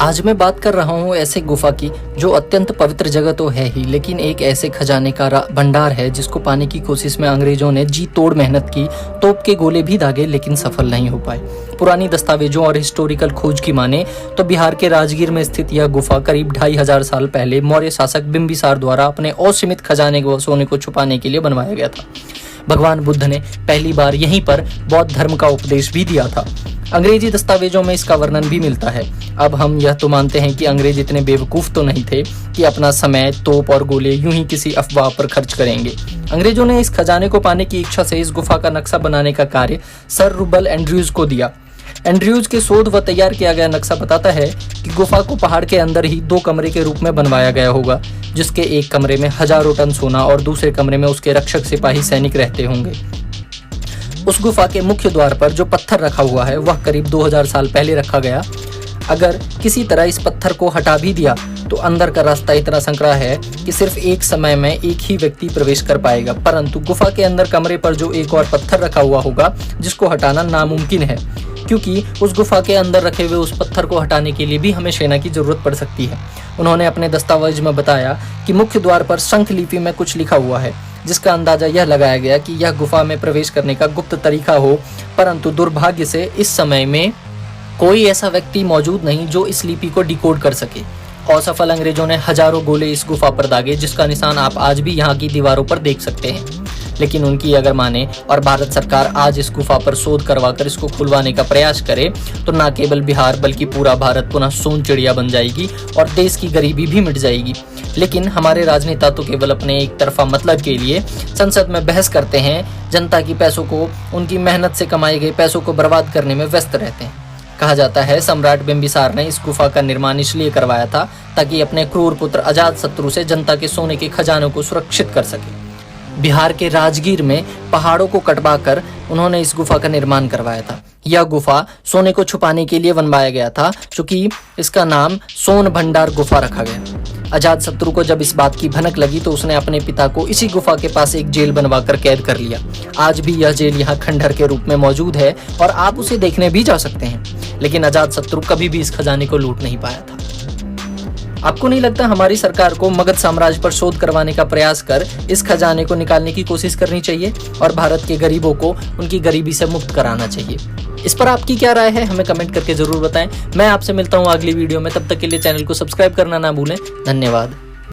आज मैं बात कर रहा हूँ ऐसे गुफा की जो अत्यंत पवित्र जगह तो है ही, लेकिन एक ऐसे खजाने का भंडार है जिसको पाने की कोशिश में अंग्रेजों ने जी तोड़ मेहनत की, तोप के गोले भी दागे लेकिन सफल नहीं हो पाए। पुरानी दस्तावेजों और हिस्टोरिकल खोज की माने तो बिहार के राजगीर में स्थित यह गुफा करीब 2500 साल पहले मौर्य शासक बिंबिसार द्वारा अपने असीमित खजाने व सोने को छुपाने के लिए बनवाया गया था। भगवान बुद्ध ने पहली बार यहीं पर बौद्ध धर्म का उपदेश भी दिया था। अंग्रेजी दस्तावेजों में इसका वर्णन भी मिलता है। अब हम यह तो मानते हैं कि अंग्रेज इतने बेवकूफ तो नहीं थे कि अपना समय, तोप और गोले यूं ही किसी अफवाह पर खर्च करेंगे। अंग्रेजों ने इस खजाने को पाने की इच्छा से इस गुफा का नक्शा बनाने का कार्य सर रूबल एंड्रयूज को दिया। एंड्रयूज के शोध व तैयार किया गया नक्शा बताता है कि गुफा को पहाड़ के अंदर ही 2 कमरे के रूप में बनवाया गया होगा, जिसके एक कमरे में हजारों टन सोना और दूसरे कमरे में उसके रक्षक सिपाही सैनिक रहते होंगे। उस गुफा के मुख्य द्वार पर जो पत्थर रखा हुआ है वह करीब 2000 साल पहले रखा गया। अगर किसी तरह इस पत्थर को हटा भी दिया तो अंदर का रास्ता इतना संकरा है कि सिर्फ एक समय में एक ही व्यक्ति प्रवेश कर पाएगा, परंतु गुफा के अंदर कमरे पर जो एक और पत्थर रखा हुआ होगा जिसको हटाना नामुमकिन है, क्योंकि उस गुफा के अंदर रखे हुए उस पत्थर को हटाने के लिए भी हमें सेना की जरूरत पड़ सकती है। उन्होंने अपने दस्तावेज में बताया कि मुख्य द्वार पर शंख लिपि में कुछ लिखा हुआ है, जिसका अंदाजा यह लगाया गया कि यह गुफा में प्रवेश करने का गुप्त तरीका हो, परंतु दुर्भाग्य से इस समय में कोई ऐसा व्यक्ति मौजूद नहीं जो इस लिपि को डिकोड कर सके। असफल अंग्रेजों ने हजारों गोले इस गुफा पर दागे, जिसका निशान आप आज भी यहाँ की दीवारों पर देख सकते हैं। लेकिन उनकी अगर माने और भारत सरकार आज इस गुफा पर शोध करवाकर इसको खुलवाने का प्रयास करे तो न केवल बिहार बल्कि पूरा भारत पुनः सोन चिड़िया बन जाएगी और देश की गरीबी भी मिट जाएगी। लेकिन हमारे राजनेता तो केवल अपने एक तरफा मतलब के लिए संसद में बहस करते हैं, जनता की पैसों को, उनकी मेहनत से कमाए गए पैसों को बर्बाद करने में व्यस्त रहते हैं। कहा जाता है सम्राट बिंबिसार ने इस गुफा का निर्माण इसलिए करवाया था ताकि अपने क्रूर पुत्र अजातशत्रु से जनता के सोने के खजानों को सुरक्षित कर सके। बिहार के राजगीर में पहाड़ों को कटवाकर उन्होंने इस गुफा का निर्माण करवाया था। यह गुफा सोने को छुपाने के लिए बनवाया गया था, चूंकि इसका नाम सोन भंडार गुफा रखा गया। अजातशत्रु को जब इस बात की भनक लगी तो उसने अपने पिता को इसी गुफा के पास एक जेल बनवाकर कैद कर लिया। आज भी यह जेल यहाँ खंडहर के रूप में मौजूद है और आप उसे देखने भी जा सकते हैं। लेकिन अजातशत्रु कभी भी इस खजाने को लूट नहीं पाया था। आपको नहीं लगता हमारी सरकार को मगध साम्राज्य पर शोध करवाने का प्रयास कर इस खजाने को निकालने की कोशिश करनी चाहिए और भारत के गरीबों को उनकी गरीबी से मुक्त कराना चाहिए? इस पर आपकी क्या राय है, हमें कमेंट करके जरूर बताएं। मैं आपसे मिलता हूं अगली वीडियो में, तब तक के लिए चैनल को सब्सक्राइब करना ना भूलें। धन्यवाद।